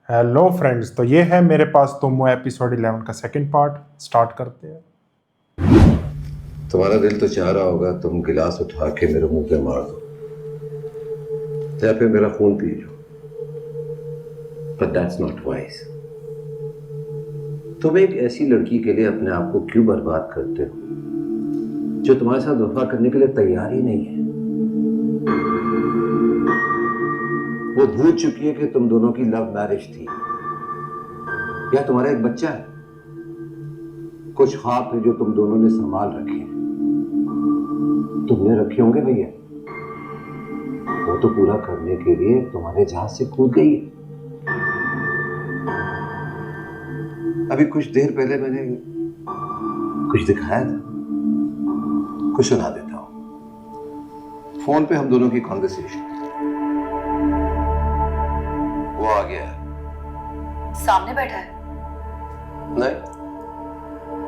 Hello friends, तो ये है मेरे पास तुम वो एपिसोड 11 का सेकंड पार्ट। स्टार्ट करते हैं। तुम्हारा दिल तो चाह रहा होगा तुम गिलास उठा के मेरे मुंह पे मार दो या फिर मेरा खून P low, but that's not wise. तुम एक ऐसी लड़की के लिए अपने आप को क्यों बर्बाद करते हो जो तुम्हारे साथ वफा करने के लिए तैयार ही नहीं है? वो भूल चुकी है कि तुम दोनों की लव मैरिज थी या तुम्हारा एक बच्चा है। कुछ ख्वाब थे जो तुम दोनों ने संभाल रखे हैं। तुमने रखे होंगे भैया, वो तो पूरा करने के लिए तुम्हारे जहाज से कूद गई है। अभी कुछ देर पहले मैंने कुछ दिखाया था, कुछ सुना देता हूं। फोन पे हम दोनों की कॉन्वर्सेशन। वो आ गया है। सामने बैठा है? नहीं,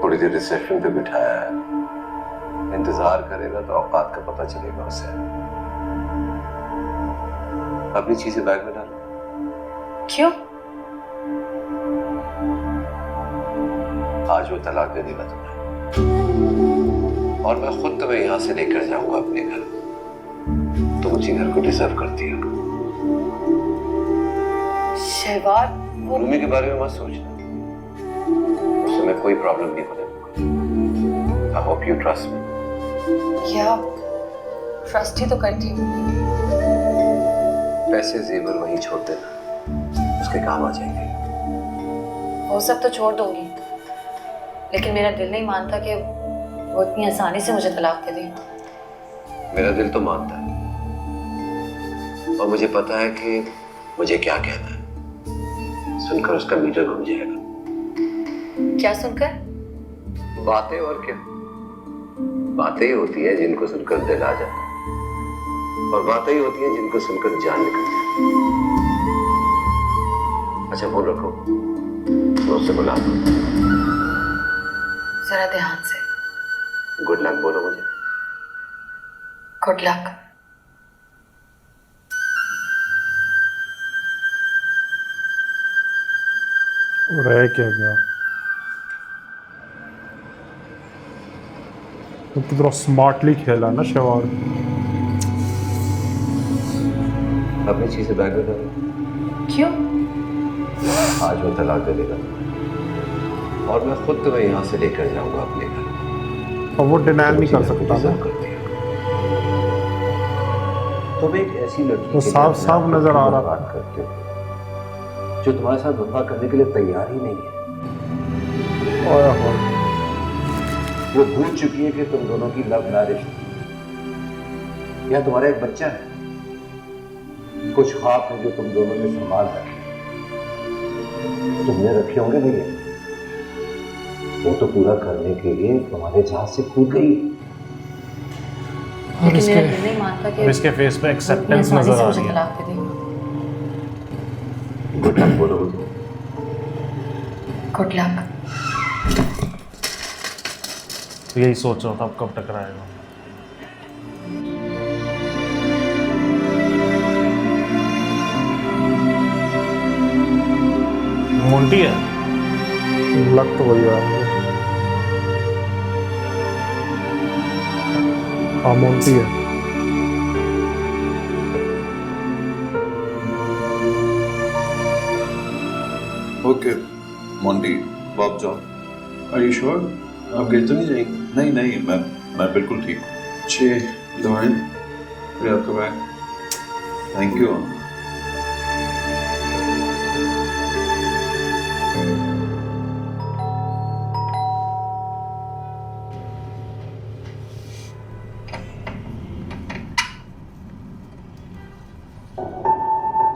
थोड़ी देर रिसेप्शन पे बिठाया है। इंतजार करेगा तो औकात का पता चलेगा उसे। अपनी चीजें बैग में डालो। क्यों? आज वो तलाक दे देगा तुम्हें और मैं खुद तुम्हें यहां से लेकर जाऊंगा अपने घर। तुम उसी घर को डिजर्व करती हो। शहवार, वो रूमी के बारे में मत सोचना, उससे मैं कोई प्रॉब्लम नहीं होने दूंगा। I hope you trust me. क्या ट्रस्ट ही तो करती हूँ। पैसे जेवर वहीं छोड़ देना, उसके काम आ जाएंगे। वो सब तो छोड़ दूंगी, लेकिन मेरा दिल नहीं मानता कि वो इतनी आसानी से मुझे तलाक दे दे। मेरा दिल तो मानता है और मुझे पता है कि मुझे क्या कहना है। सुनकर उसका मीटर घूम जाएगा। क्या सुनकर? बातें, और क्या। बातें ही होती है जिनको सुनकर दिल आ जाता है, और बातें ही होती हैं जिनको सुनकर जान निकल जाती है। अच्छा फोन रखो, मैं उससे बुला दूं। जरा ध्यान से। गुड लक बोलो मुझे। Good luck. रह क्या गया? तो कितना स्मार्टली खेला ना शवार। अपनी चीजें बैग में डालो। क्यों? आज वो तलाक दे देगा और मैं खुद तुम्हें यहाँ से लेकर जाऊंगा अपने घर। और वो डिनाइल नहीं कर सकता ना। तुम एक ऐसी लड़की वो साफ साफ नजर आ रहा बात करते हो जो तुम्हारे साथ वफा करने के लिए तैयार ही नहीं है। ओए होए। वो भूल चुकी है कि तुम दोनों की लव मैरिज थी या तुम्हारा एक बच्चा है। कुछ ख्वाब थे जो तुम दोनों ने संभाल रखे। तुमने रखे होंगे भैया, वो तो पूरा करने के लिए तुम्हारे जहाज से कूद गई। और लेकिन मेरा दिल नहीं मानता कि इसके फेस पे वो इतनी एक्सेप्टेंस आसानी नजर से आ मुझे रही है। तलाक दे देगा। गुड लक बोलो मुझे। Good luck. तो यही सोच रहा था अब कब टकराएगा। मोंटी है, लग तो वही है। हाँ मोंटी है। ओके मोंटी, आप जाओ। Are you sure? आप गिर तो नहीं जाएंगे? नहीं नहीं, मैं बिल्कुल ठीक हूँ। अच्छे दवाएं, फिर आपका बैग। Thank you.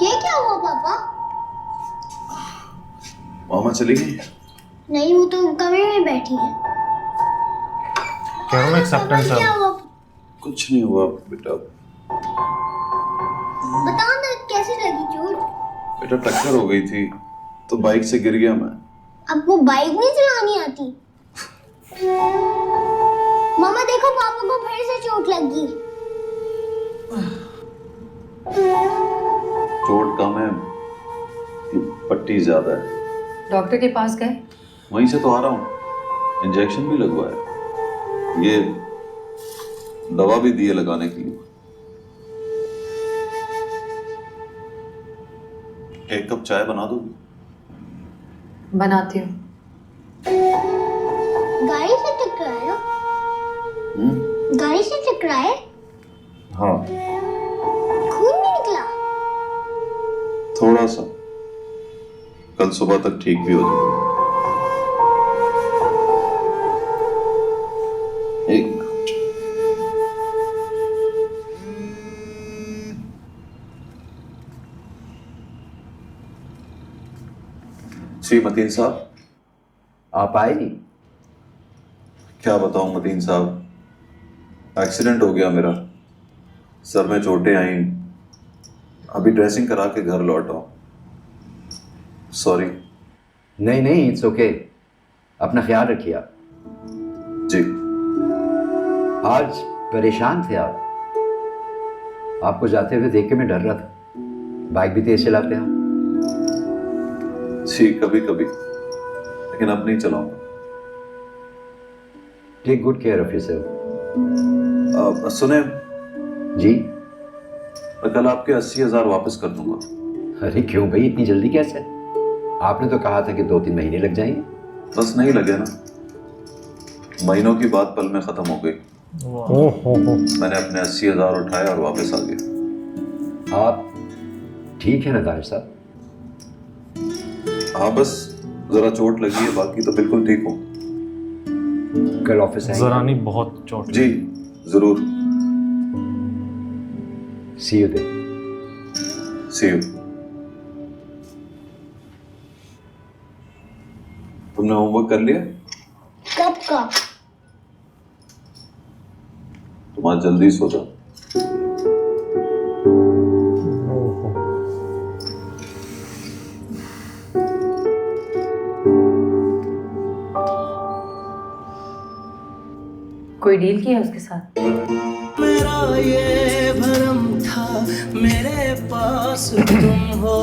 ये क्या हुआ पापा? मामा चली गई? नहीं, वो तो कमरे में बैठी है। कह रहा हूँ एक्सेप्टेंस क्या है। हुआ? कुछ नहीं हुआ बेटा। बताओ ना, कैसी लगी चोट? बेटा टक्कर हो गई थी तो बाइक से गिर गया मैं। अब वो बाइक नहीं चलानी आती? मामा देखो, पापा को फिर से चोट लगी। चोट कम है, पट्टी ज्यादा है। डॉक्टर के पास गए? वहीं से तो आ रहा हूँ, इंजेक्शन भी लगवाया, ये दवा भी दी है लगाने के लिए। एक कप चाय बना दोगी? बनाती हूँ। गाड़ी से टकराया? गाड़ी से टकराए? हाँ, खून नहीं निकला? थोड़ा सा। कल सुबह तक ठीक भी हो जाएगा। एक जी मतीन साहब। आप आए? क्या बताऊं मतीन साहब, एक्सीडेंट हो गया मेरा, सर में चोटें आई, अभी ड्रेसिंग करा के घर लौटा हूं। सॉरी। नहीं नहीं, इट्स ओके। अपना ख्याल रखिए आप। जी। आज परेशान थे आप। आपको जाते हुए देख के मैं डर रहा था। बाइक भी तेज चलाते हैं आप। जी कभी कभी, लेकिन अब नहीं चलाऊंगा। Take good care of yourself. सुने, जी। मैं कल आपके 80,000 वापस कर दूंगा। अरे क्यों भाई, इतनी जल्दी कैसे? आपने तो कहा था कि 2-3 महीने लग जाएंगे। बस नहीं लगे ना, महीनों की बात पल में खत्म हो गई। ओहो, मैंने अपने 80,000 उठाए और वापस आ गए। आप ठीक है ना ताहिर साहब? हाँ बस जरा चोट लगी है, बाकी तो बिल्कुल ठीक हूँ। कल ऑफिस आएंगे? जरा नहीं, बहुत चोट जी जरूर। See you then. See you. तुमने होमवर्क कर लिया? कब का? तुम आज जल्दी सो जाओ। ओहो। कोई डील की है उसके साथ? मेरा ये भरम था मेरे पास तुम हो।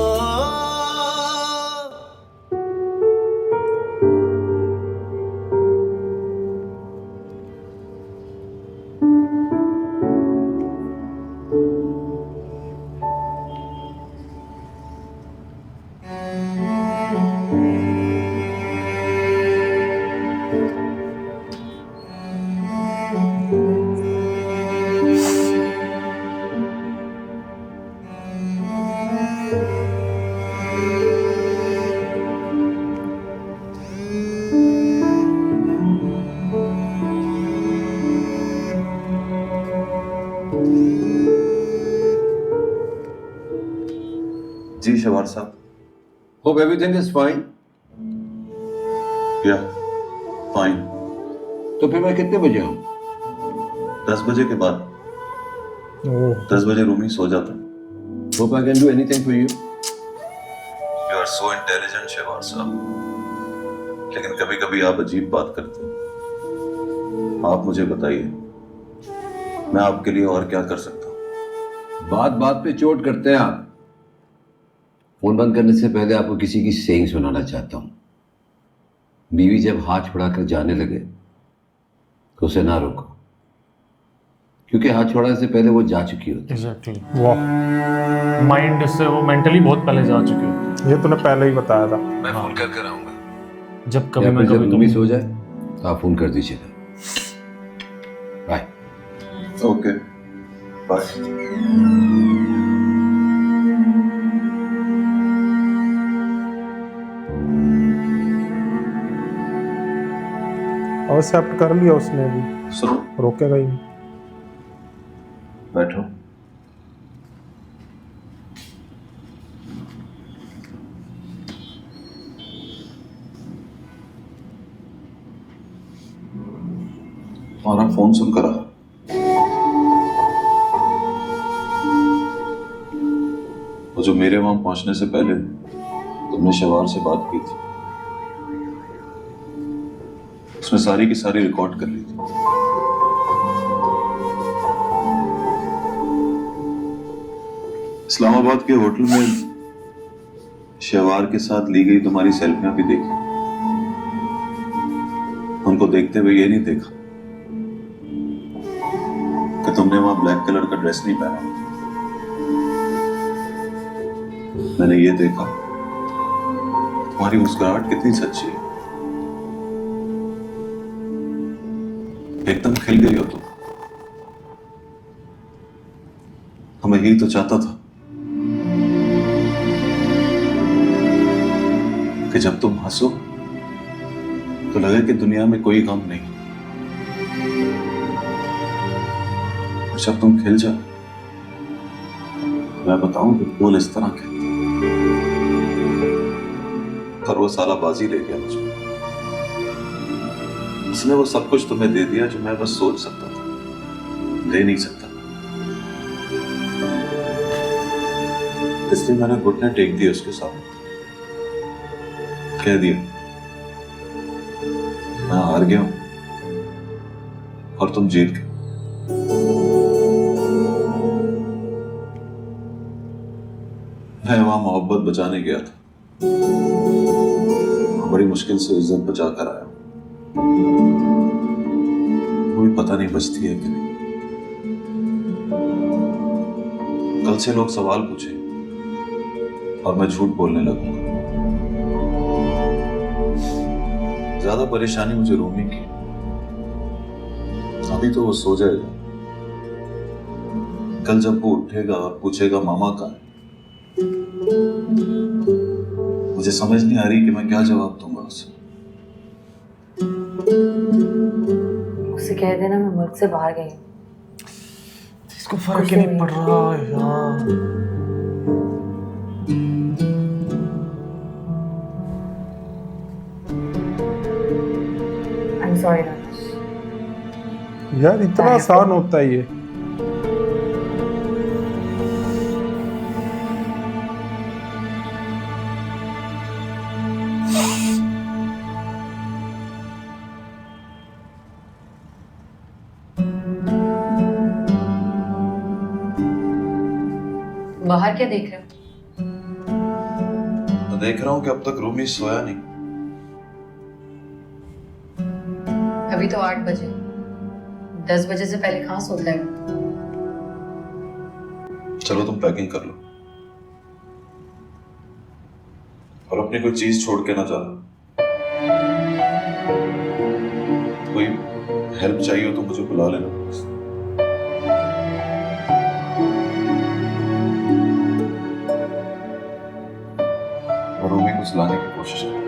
जी शवार साहब। Hope everything is fine. या फाइन। तो फिर मैं कितने बजे आऊँ? 10 बजे के बाद। ओह, 10 बजे रूम ही सो जाता। Hope I can do anything for you. You are so intelligent शवार साहब, लेकिन कभी कभी आप अजीब बात करते हैं। आप मुझे बताइए, मैं आपके लिए और क्या कर सकता हूँ? बात बात पे चोट करते हैं आप। फोन बंद करने से पहले आपको किसी की सेइंग सुनाना चाहता हूं। बीवी जब हाथ छुड़ाकर जाने लगे तो उसे ना रोको, क्योंकि हाथ छुड़ाने से पहले वो जा चुकी होती। एग्जैक्टली। वाह, माइंड से वो मेंटली बहुत पहले जा चुके होते ये तूने पहले ही बताया था। मैं फोन कर कर आऊंगा। हैं। जब कभी या मैं फिर जब कभी रूमी तुम सो जाए तो आप फोन कर दीजिएगा। बाय। Okay bye. और एक्सेप्ट कर लिया उसने भी, सुनो, रोकेगा ही नहीं। बैठो। तुम्हारा फोन सुनकर आ। वो जो मेरे वहां पहुंचने से पहले तुमने शवार से बात की थी, उसमें सारी की सारी रिकॉर्ड कर ली थी। इस्लामाबाद के होटल में शेवार के साथ ली गई तुम्हारी सेल्फियां भी देखी। उनको देखते हुए ये नहीं देखा कि तुमने वहां ब्लैक कलर का ड्रेस नहीं पहना। मैंने ये देखा तुम्हारी मुस्कुराहट कितनी सच्ची है, एकदम खिल गई हो तुम। मैं यही तो चाहता था कि जब तुम हंसो तो लगे कि दुनिया में कोई गम नहीं, और जब तुम खिल जाओ मैं बताऊं कि फूल इस तरह खिलते। पर वो साला बाजी ले गया मुझे। उसने वो सब कुछ तुम्हें दे दिया जो मैं बस सोच सकता था, दे नहीं सकता। इसलिए मैंने घुटने टेक दिए उसके सामने, कह दिया मैं हार गया हूं और तुम जीत गए। मैं वहां मोहब्बत बचाने गया था, बड़ी मुश्किल से इज्जत बचा कर आया। कोई पता नहीं बचती है कि नहीं। कल से लोग सवाल पूछे और मैं झूठ बोलने लगूंगा। ज्यादा परेशानी मुझे रूमी की। अभी तो वो सो जाएगा, कल जब वो उठेगा और पूछेगा मामा कहाँ है, मुझे समझ नहीं आ रही कि मैं क्या जवाब दूंगा उसे। उसे कह देना मैं मुल्क से बाहर गई हूँ। इसको फर्क ही नहीं पड़ रहा यार। I'm sorry, Ramesh. यार इतना आसान होता है ये। बाहर क्या देख रहे हो? तो देख रहा हूं कि अब तक रूमी सोया नहीं। अभी तो 8 बजे, 10 बजे से पहले कहाँ सोता है? चलो तुम पैकिंग कर लो और अपनी कोई चीज छोड़ के ना जाना। कोई हेल्प चाहिए हो तो मुझे बुला लेना। और रूमी को सुलाने की कोशिश करो।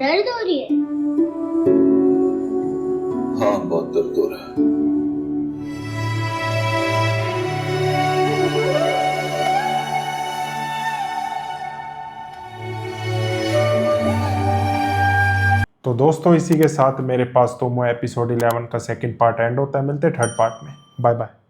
दर्द हो रही है? हाँ बहुत दर्द हो रहा है। तो दोस्तों इसी के साथ मेरे पास तो एपिसोड 11 का सेकंड पार्ट एंड होता है। मिलते हैं थर्ड पार्ट में। Bye bye.